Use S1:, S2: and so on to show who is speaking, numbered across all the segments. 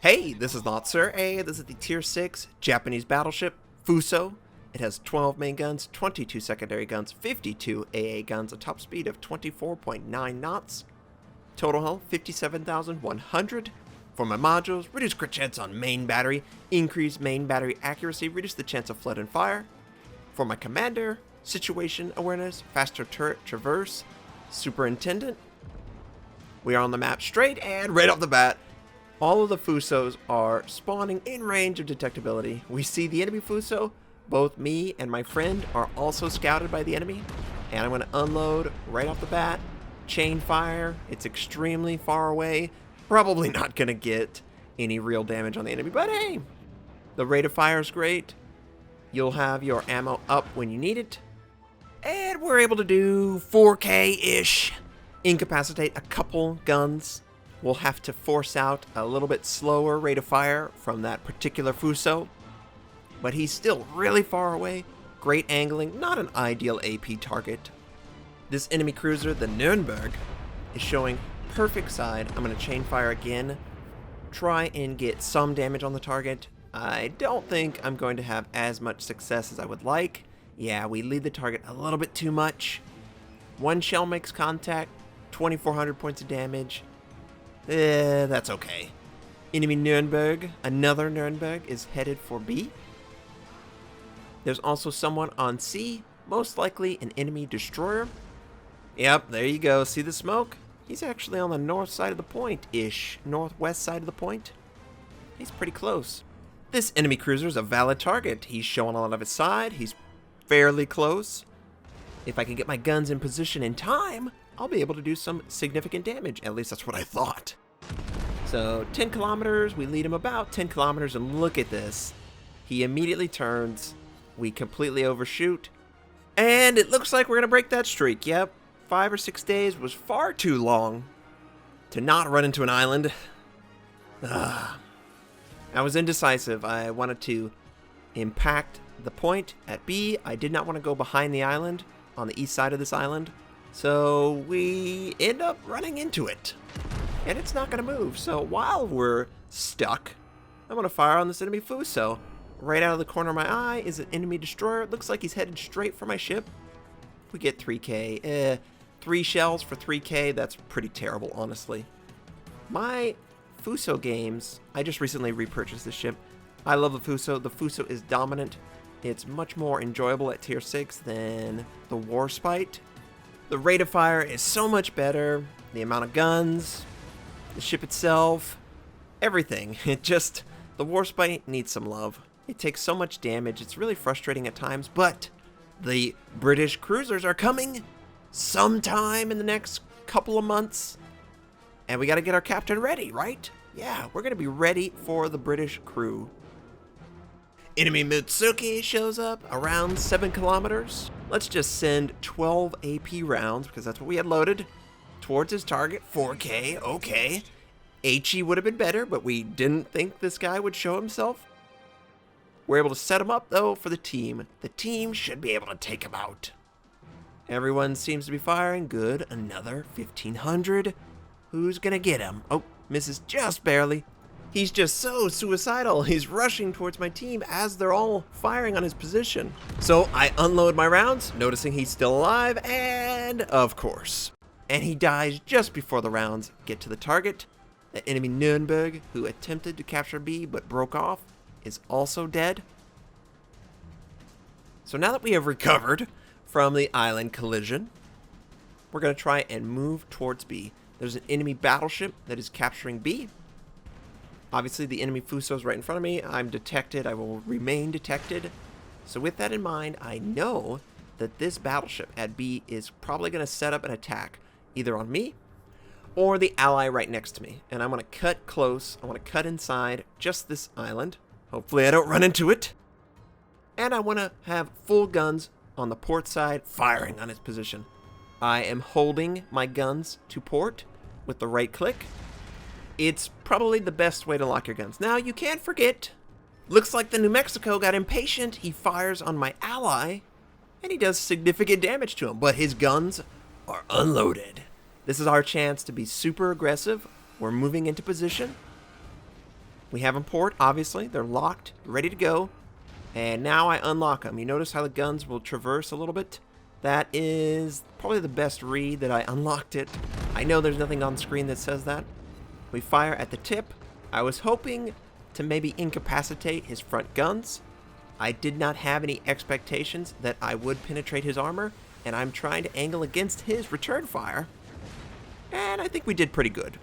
S1: Hey, this is Notser. Hey, this is the Tier 6 Japanese battleship, Fuso. It has 12 main guns, 22 secondary guns, 52 AA guns, a top speed of 24.9 knots. Total hull, 57,100. For my modules, reduce crit chance on main battery, increase main battery accuracy, reduce the chance of flood and fire. For my commander, situation awareness, faster turret traverse, superintendent. We are on the map Strait, and right off the bat, all of the Fusos are spawning in range of detectability. We see the enemy Fuso. Both me and my friend are also scouted by the enemy. And I'm going to unload right off the bat. Chain fire. It's extremely far away. Probably not going to get any real damage on the enemy. But hey, the rate of fire is great. You'll have your ammo up when you need it. And we're able to do 4K-ish. Incapacitate a couple guns. We'll have to force out a little bit slower rate of fire from that particular Fuso. But he's still really far away. Great angling, not an ideal AP target. This enemy cruiser, the Nürnberg, is showing perfect side. I'm going to chain fire again. Try and get some damage on the target. I don't think I'm going to have as much success as I would like. Yeah, we lead the target a little bit too much. One shell makes contact, 2,400 points of damage. That's okay. Enemy Nürnberg, another Nürnberg, is headed for B. There's also someone on C, most likely an enemy destroyer. Yep, there you go. See the smoke? He's actually on the north side of the point-ish. Northwest side of the point. He's pretty close. This enemy cruiser is a valid target. He's showing a lot of his side. He's fairly close. If I can get my guns in position in time, I'll be able to do some significant damage. At least that's what I thought. So 10 kilometers, we lead him about 10 kilometers, and look at this. He immediately turns. We completely overshoot. And it looks like we're going to break that streak. Yep, 5 or 6 days was far too long to not run into an island. I was indecisive. I wanted to impact the point at B. I did not want to go behind the island on the east side of this island. So we end up running into it. And it's not going to move. So while we're stuck, I'm going to fire on this enemy Fuso. Right out of the corner of my eye is an enemy destroyer. It looks like he's headed straight for my ship. We get 3K. 3 shells for 3K. That's pretty terrible, honestly. My Fuso games, I just recently repurchased this ship. I love the Fuso. The Fuso is dominant. It's much more enjoyable at tier 6 than the Warspite. The rate of fire is so much better. The amount of guns, the ship itself, everything. The Warspite needs some love. It takes so much damage. It's really frustrating at times, but the British cruisers are coming sometime in the next couple of months. And we got to get our captain ready, right? Yeah, we're going to be ready for the British crew. Enemy Mitsuki shows up around 7 kilometers. Let's just send 12 AP rounds, because that's what we had loaded, towards his target. 4K, okay. HE would have been better, but we didn't think this guy would show himself. We're able to set him up, though, for the team. The team should be able to take him out. Everyone seems to be firing. Good. Another 1,500. Who's going to get him? Oh, misses just barely. He's just so suicidal. He's rushing towards my team as they're all firing on his position. So I unload my rounds, noticing he's still alive, and of course. And he dies just before the rounds get to the target. The enemy Nürnberg, who attempted to capture B but broke off, is also dead. So now that we have recovered from the island collision, we're going to try and move towards B. There's an enemy battleship that is capturing B. Obviously, the enemy Fuso is right in front of me. I'm detected. I will remain detected. So with that in mind, I know that this battleship at B is probably going to set up an attack either on me or the ally right next to me. And I'm going to cut close. I want to cut inside just this island. Hopefully I don't run into it. And I want to have full guns on the port side firing on its position. I am holding my guns to port with the right click. It's probably the best way to lock your guns. Now, you can't forget, looks like the New Mexico got impatient. He fires on my ally, and he does significant damage to him, but his guns are unloaded. This is our chance to be super aggressive. We're moving into position. We have them port, obviously. They're locked, ready to go. And now I unlock them. You notice how the guns will traverse a little bit? That is probably the best read that I unlocked it. I know there's nothing on screen that says that. We fire at the tip. I was hoping to maybe incapacitate his front guns. I did not have any expectations that I would penetrate his armor, and I'm trying to angle against his return fire. And I think we did pretty good.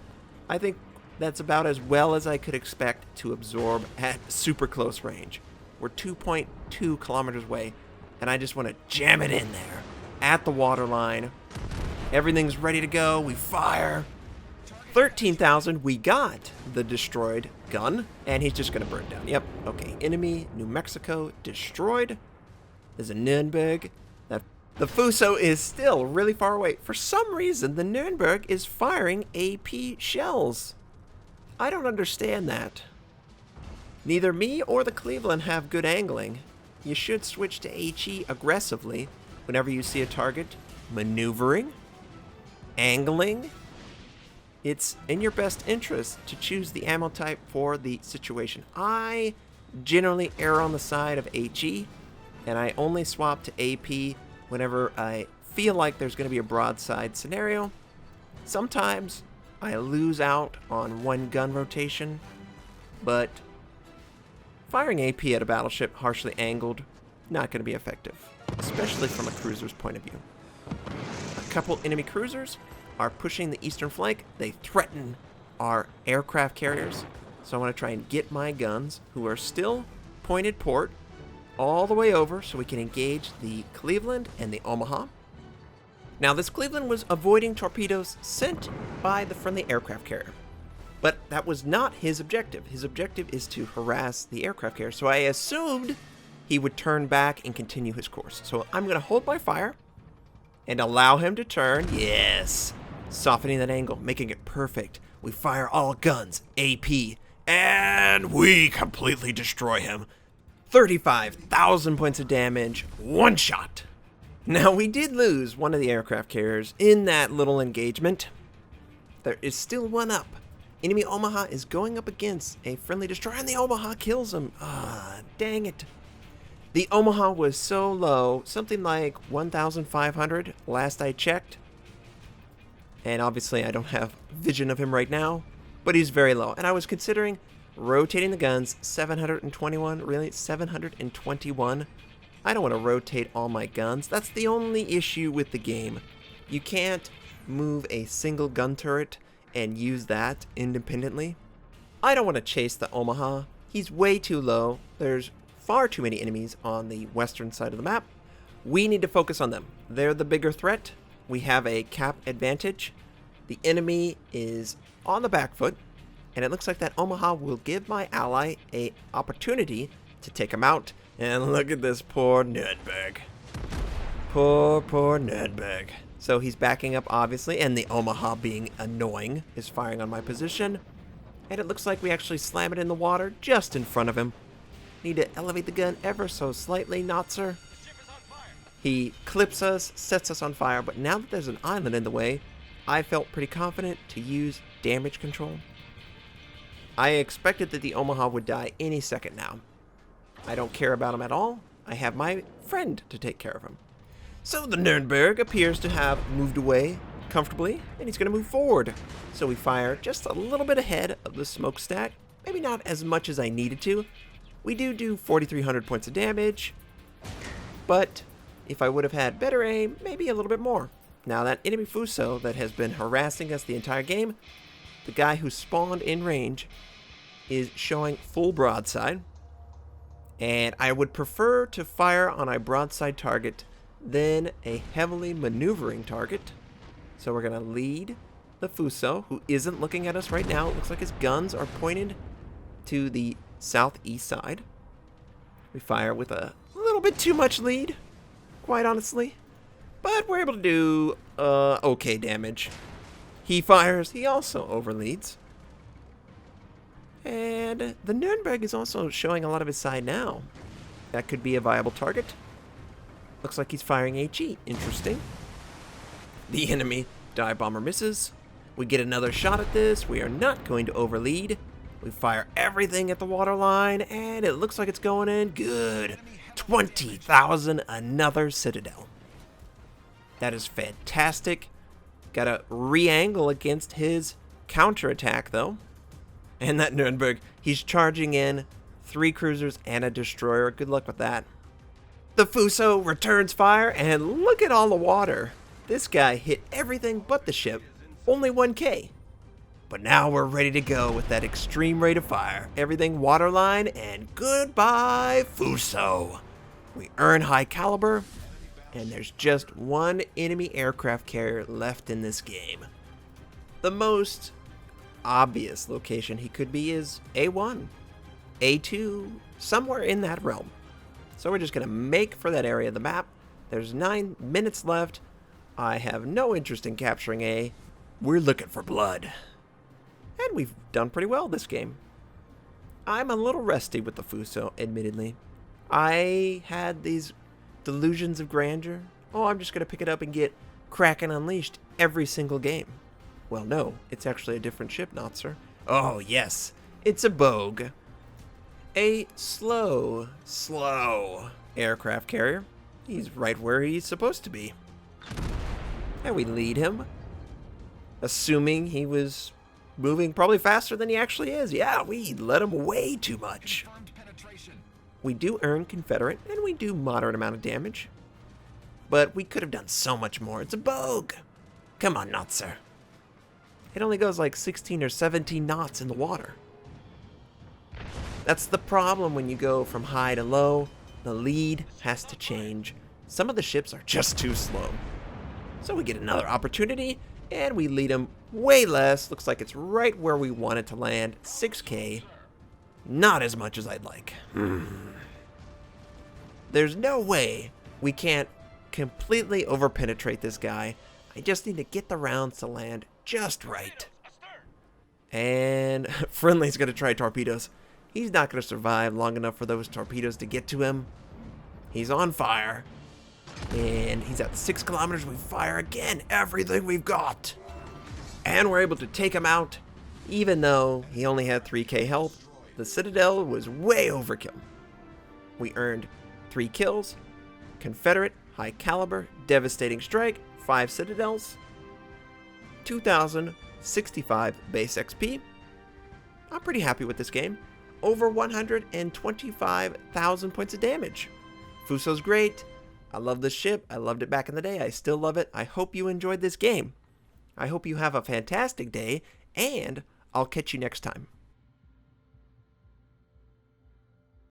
S1: I think that's about as well as I could expect to absorb at super close range. We're 2.2 kilometers away, and I just want to jam it in there at the waterline. Everything's ready to go. We fire. 13,000. We got the destroyed gun, and he's just going to burn down. Yep. Okay. Enemy New Mexico destroyed. There's a Nürnberg. The Fuso is still really far away. For some reason, the Nürnberg is firing AP shells. I don't understand that. Neither me or the Cleveland have good angling. You should switch to HE aggressively whenever you see a target. Maneuvering, angling. It's in your best interest to choose the ammo type for the situation. I generally err on the side of HE, and I only swap to AP whenever I feel like there's going to be a broadside scenario. Sometimes I lose out on one gun rotation, but firing AP at a battleship harshly angled, not going to be effective, especially from a cruiser's point of view. A couple enemy cruisers are pushing the eastern flank. They threaten our aircraft carriers, so I want to try and get my guns, who are still pointed port, all the way over so we can engage the Cleveland and the Omaha. Now, this Cleveland was avoiding torpedoes sent by the friendly aircraft carrier, but that was not his objective. His objective is to harass the aircraft carrier, so I assumed he would turn back and continue his course. So I'm going to hold my fire and allow him to turn. Yes, softening that angle, making it perfect. We fire all guns, AP, and we completely destroy him. 35,000 points of damage, one shot. Now, we did lose one of the aircraft carriers in that little engagement. There is still one up. Enemy Omaha is going up against a friendly destroyer, and the Omaha kills him. Ah, dang it. The Omaha was so low, something like 1,500 last I checked. And obviously, I don't have vision of him right now, but he's very low. And I was considering rotating the guns. 721, really? 721? I don't want to rotate all my guns. That's the only issue with the game. You can't move a single gun turret and use that independently. I don't want to chase the Omaha. He's way too low. There's far too many enemies on the western side of the map. We need to focus on them. They're the bigger threat. We have a cap advantage. The enemy is on the back foot, and it looks like that Omaha will give my ally an opportunity to take him out. And look at this poor Nürnberg. Poor Nürnberg. So he's backing up, obviously, and the Omaha, being annoying, is firing on my position. And it looks like we actually slam it in the water just in front of him. Need to elevate the gun ever so slightly, Notser. He clips us, sets us on fire, but now that there's an island in the way, I felt pretty confident to use damage control. I expected that the Omaha would die any second now. I don't care about him at all. I have my friend to take care of him. So the Nürnberg appears to have moved away comfortably, and he's going to move forward. So we fire just a little bit ahead of the smokestack. Maybe not as much as I needed to. We do 4,300 points of damage, but if I would have had better aim, maybe a little bit more. Now, that enemy Fuso that has been harassing us the entire game, the guy who spawned in range, is showing full broadside. And I would prefer to fire on a broadside target than a heavily maneuvering target. So we're going to lead the Fuso, who isn't looking at us right now. It looks like his guns are pointed to the southeast side. We fire with a little bit too much lead, quite honestly. But we're able to do okay damage. He fires. He also overleads. And the Nürnberg is also showing a lot of his side now. That could be a viable target. Looks like he's firing HE. Interesting. The enemy dive bomber misses. We get another shot at this. We are not going to overlead. We fire everything at the waterline, and it looks like it's going in good. 20,000, another citadel. That is fantastic. Got to re-angle against his counterattack, though. And that Nuremberg, he's charging in 3 cruisers and a destroyer. Good luck with that. The Fuso returns fire, and look at all the water. This guy hit everything but the ship. Only 1K. But now we're ready to go with that extreme rate of fire. Everything waterline, and goodbye, Fuso. We earn high caliber, and there's just 1 enemy aircraft carrier left in this game. The most obvious location he could be is A1, A2, somewhere in that realm. So we're just going to make for that area of the map. There's 9 minutes left. I have no interest in capturing A. We're looking for blood. And we've done pretty well this game. I'm a little rusty with the Fuso, admittedly. I had these delusions of grandeur. Oh, I'm just going to pick it up and get Kraken Unleashed every single game. Well, no, it's actually a different ship, Notser. Oh, yes, it's a Bogue. A slow aircraft carrier. He's right where he's supposed to be. And we lead him, assuming he was moving probably faster than he actually is. Yeah, we let him way too much. We do earn Confederate, and we do moderate amount of damage. But we could have done so much more. It's a Bogue. Come on, Notser. It only goes like 16 or 17 knots in the water. That's the problem when you go from high to low. The lead has to change. Some of the ships are just too slow. So we get another opportunity, and we lead them way less. Looks like it's right where we want it to land. 6K. Not as much as I'd like. There's no way we can't completely overpenetrate this guy. I just need to get the rounds to land just right. And Friendly's going to try torpedoes. He's not going to survive long enough for those torpedoes to get to him. He's on fire. And he's at 6 kilometers. We fire again. Everything we've got. And we're able to take him out. Even though he only had 3K health, the Citadel was way overkill. We earned 3 kills. Confederate, high caliber, devastating strike, 5 Citadels. 2,065 base XP. I'm pretty happy with this game. Over 125,000 points of damage. Fuso's great. I love this ship. I loved it back in the day. I still love it. I hope you enjoyed this game. I hope you have a fantastic day, and I'll catch you next time.